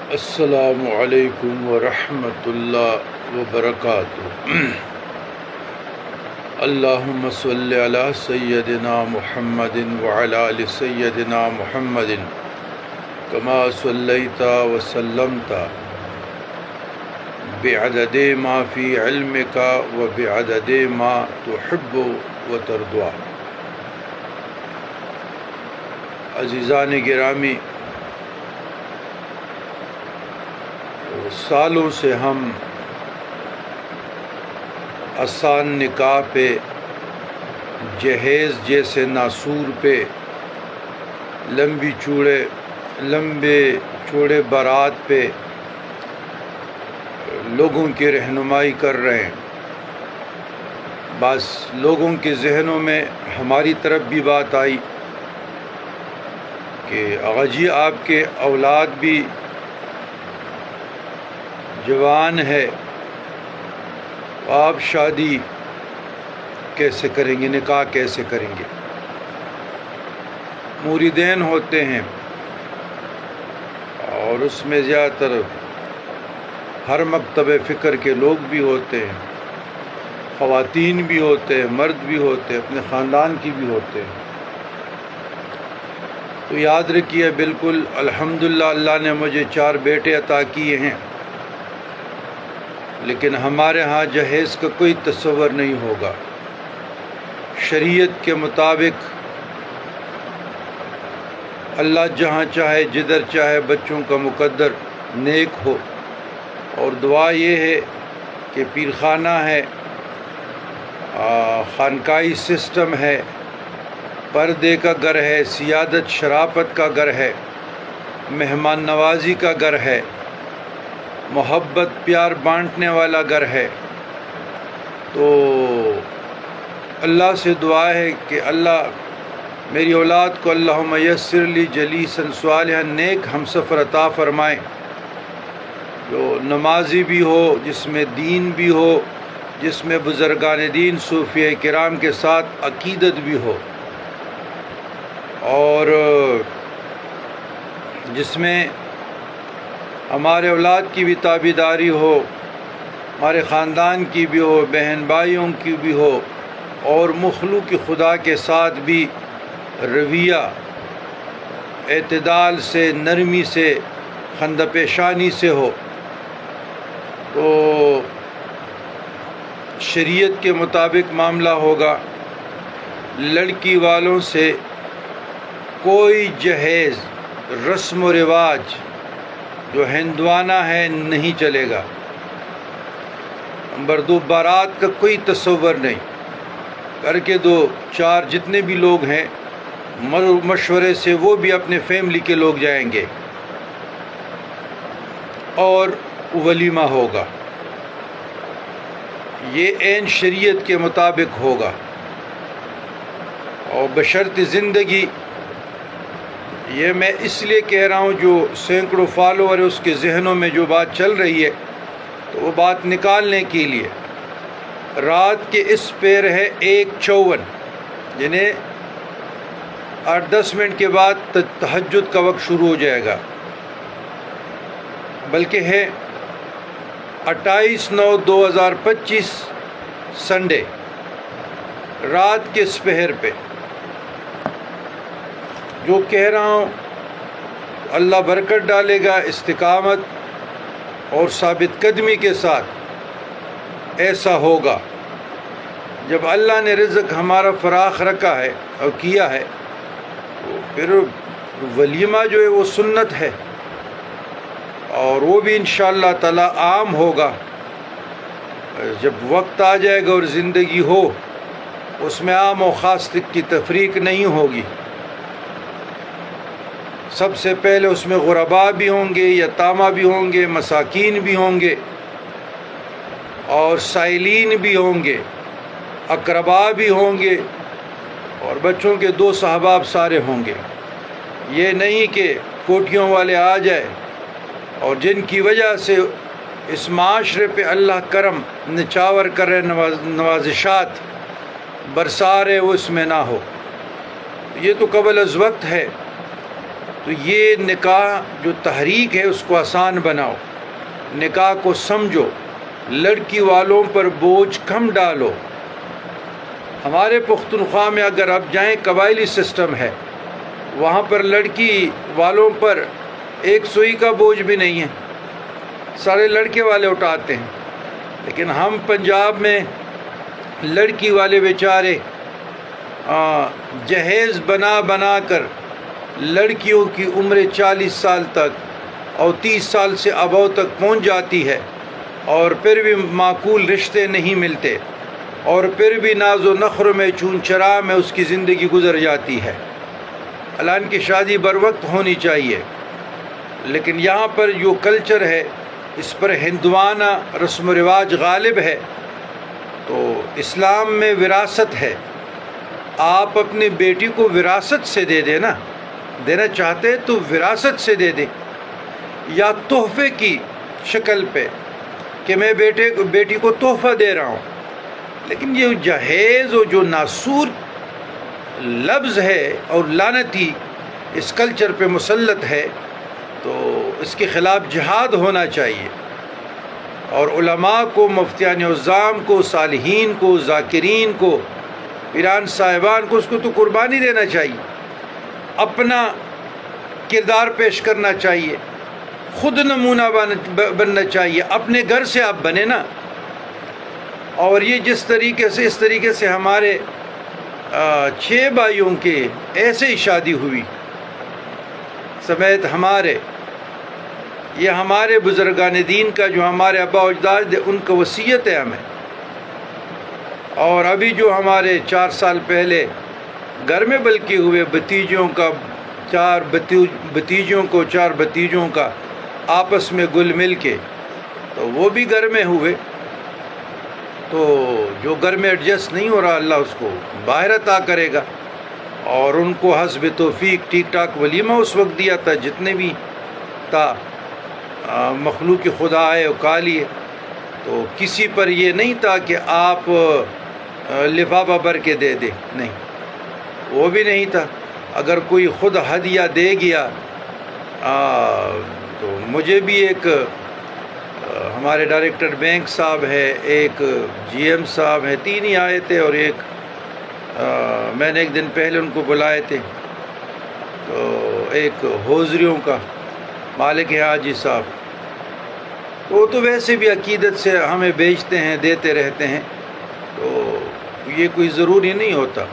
السلام علیکم ورحمۃ اللہ وبرکاتہ۔ اللہم صلی علی سیدنا محمد وعلی آل سیدنا محمد کما صلیت وسلمت بعدد ما فی علمک وبعدد ما تحب وترضى۔ عزیزان گرامی، سالوں سے ہم آسان نکاح پہ، جہیز جیسے ناسور پہ، لمبے چوڑے بارات پہ لوگوں کی رہنمائی کر رہے ہیں۔ بس لوگوں کے ذہنوں میں ہماری طرف بھی بات آئی کہ آغا جی آپ کے اولاد بھی جوان ہے، آپ شادی کیسے کریں گے، نکاح کیسے کریں گے؟ موریدین ہوتے ہیں اور اس میں زیادہ تر ہر مکتب فکر کے لوگ بھی ہوتے ہیں، خواتین بھی ہوتے ہیں، مرد بھی ہوتے ہیں، اپنے خاندان کی بھی ہوتے ہیں۔ تو یاد رکھیے، بالکل الحمدللہ اللہ نے مجھے 4 بیٹے عطا کیے ہیں، لیکن ہمارے ہاں جہیز کا کوئی تصور نہیں ہوگا۔ شریعت کے مطابق اللہ جہاں چاہے جدھر چاہے بچوں کا مقدر نیک ہو، اور دعا یہ ہے کہ پیر خانہ ہے، خانقاہی سسٹم ہے، پردے کا گھر ہے، سیادت شرافت کا گھر ہے، مہمان نوازی کا گھر ہے، محبت پیار بانٹنے والا گھر ہے۔ تو اللہ سے دعا ہے کہ اللہ میری اولاد کو اللہم یسر لی جلیسا صالحا، نیک ہم سفر عطا فرمائیں، جو نمازی بھی ہو، جس میں دین بھی ہو، جس میں بزرگان دین صوفیہ کرام کے ساتھ عقیدت بھی ہو، اور جس میں ہمارے اولاد کی بھی تابعداری ہو، ہمارے خاندان کی بھی ہو، بہن بھائیوں کی بھی ہو، اور مخلوق خدا کے ساتھ بھی رویہ اعتدال سے، نرمی سے، خندہ پیشانی سے ہو۔ تو شریعت کے مطابق معاملہ ہوگا۔ لڑکی والوں سے کوئی جہیز، رسم و رواج جو ہندوانہ ہے نہیں چلے گا۔ نمبر 2، بارات کا کوئی تصور نہیں۔ گھر کے 2-4 جتنے بھی لوگ ہیں، مشورے سے وہ بھی اپنے فیملی کے لوگ جائیں گے، اور ولیمہ ہوگا۔ یہ عین شریعت کے مطابق ہوگا، اور بشرط زندگی، یہ میں اس لیے کہہ رہا ہوں جو سینکڑوں فالوور اس کے ذہنوں میں جو بات چل رہی ہے، تو وہ بات نکالنے کے لیے رات کے اس پیر ہے 1:54، یعنی 8-10 منٹ کے بعد تہجد کا وقت شروع ہو جائے گا، بلکہ ہے 28/9/2025 سنڈے رات کے اس پہر پہ جو کہہ رہا ہوں، اللہ برکت ڈالے گا، استقامت اور ثابت قدمی کے ساتھ ایسا ہوگا۔ جب اللہ نے رزق ہمارا فراخ رکھا ہے اور کیا ہے، تو پھر ولیمہ جو ہے وہ سنت ہے، اور وہ بھی انشاءاللہ تعالی عام ہوگا۔ جب وقت آ جائے گا اور زندگی ہو، اس میں عام و خاص کی تفریق نہیں ہوگی۔ سب سے پہلے اس میں غرباء بھی ہوں گے، یتامہ بھی ہوں گے، مساکین بھی ہوں گے، اور سائلین بھی ہوں گے، اقرباء بھی ہوں گے، اور بچوں کے 2 صحباب سارے ہوں گے۔ یہ نہیں کہ کوٹھیوں والے آ جائے اور جن کی وجہ سے اس معاشرے پہ اللہ کرم نچاور کر رہے، نوازشات برسا رہے، وہ اس میں نہ ہو۔ یہ تو قبل از وقت ہے۔ تو یہ نکاح جو تحریک ہے اس کو آسان بناؤ، نکاح کو سمجھو، لڑکی والوں پر بوجھ کم ڈالو۔ ہمارے پختونخوا میں اگر آپ جائیں قبائلی سسٹم ہے، وہاں پر لڑکی والوں پر ایک سوئی کا بوجھ بھی نہیں ہے، سارے لڑکے والے اٹھاتے ہیں۔ لیکن ہم پنجاب میں لڑکی والے بیچارے جہیز بنا بنا کر لڑکیوں کی عمر 40 سال تک اور 30 سال سے ابو تک پہنچ جاتی ہے، اور پھر بھی معقول رشتے نہیں ملتے، اور پھر بھی ناز و نخر میں چون چرا میں اس کی زندگی گزر جاتی ہے۔ اعلان کی شادی بر وقت ہونی چاہیے، لیکن یہاں پر جو کلچر ہے اس پر ہندوانہ رسم و رواج غالب ہے۔ تو اسلام میں وراثت ہے، آپ اپنی بیٹی کو وراثت سے دے دیں نا، دینا چاہتے تو وراثت سے دے دیں، یا تحفے کی شکل پہ کہ میں بیٹی کو تحفہ دے رہا ہوں۔ لیکن یہ جہیز اور جو ناسور لفظ ہے اور لعنتی اس کلچر پہ مسلط ہے، تو اس کے خلاف جہاد ہونا چاہیے، اور علماء کو، مفتیان عظام کو، صالحین کو، ذاکرین کو، پیران صاحبان کو اس کو تو قربانی دینا چاہیے، اپنا کردار پیش کرنا چاہیے، خود نمونہ بننا چاہیے، اپنے گھر سے آپ بنے نا۔ اور یہ اس طریقے سے ہمارے 6 بھائیوں کے ایسے ہی شادی ہوئی سمیت ہمارے، یہ ہمارے بزرگان دین کا جو ہمارے آباء و اجداد ان کا وصیت ہے ہمیں۔ اور ابھی جو ہمارے 4 سال پہلے گھر میں بلکہ ہوئے بھتیجوں کا 4 بھتیجوں کا آپس میں گل مل کے، تو وہ بھی گھر میں ہوئے۔ تو جو گھر میں ایڈجسٹ نہیں ہو رہا، اللہ اس کو باہر عطا کرے گا، اور ان کو حسب توفیق ٹھیک ٹھاک ولیمہ اس وقت دیا تھا جتنے بھی تھا، مخلوق خدا ہے اور کالی ہے، تو کسی پر یہ نہیں تھا کہ آپ لفافہ بھر کے دے دیں، نہیں، وہ بھی نہیں تھا۔ اگر کوئی خود ہدیہ دے گیا تو مجھے بھی ایک ہمارے ڈائریکٹر بینک صاحب ہے، ایک جی ایم صاحب ہیں، 3 ہی آئے تھے، اور ایک میں نے ایک دن پہلے ان کو بلائے تھے، تو ایک حوضریوں کا مالک ہے حاجی صاحب، وہ تو ویسے بھی عقیدت سے ہمیں بیچتے ہیں، دیتے رہتے ہیں، تو یہ کوئی ضروری نہیں ہوتا۔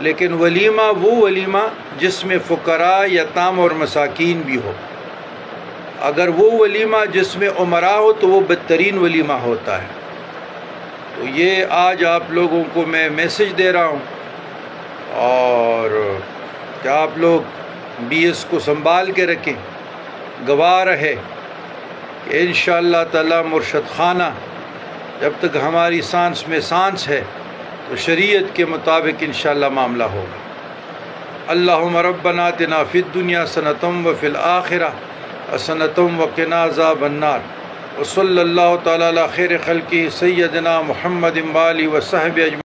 لیکن ولیمہ وہ ولیمہ جس میں فقراء، یتام اور مساکین بھی ہو، اگر وہ ولیمہ جس میں عمراء ہو تو وہ بدترین ولیمہ ہوتا ہے۔ تو یہ آج آپ لوگوں کو میں میسج دے رہا ہوں، اور کہ آپ لوگ بھی اس کو سنبھال کے رکھیں، گواہ رہے کہ انشاءاللہ تعالی مرشد خانہ جب تک ہماری سانس میں سانس ہے تو شریعت کے مطابق انشاءاللہ معاملہ ہوگا۔ اللہم ربنا آتنا فی الدنیا حسنۃ وفی الآخرہ حسنۃ وقنا عذاب النار، وصلی اللہ تعالی علی خیر خلقہ سیدنا محمد وآلہ وصحبہ اجمعین۔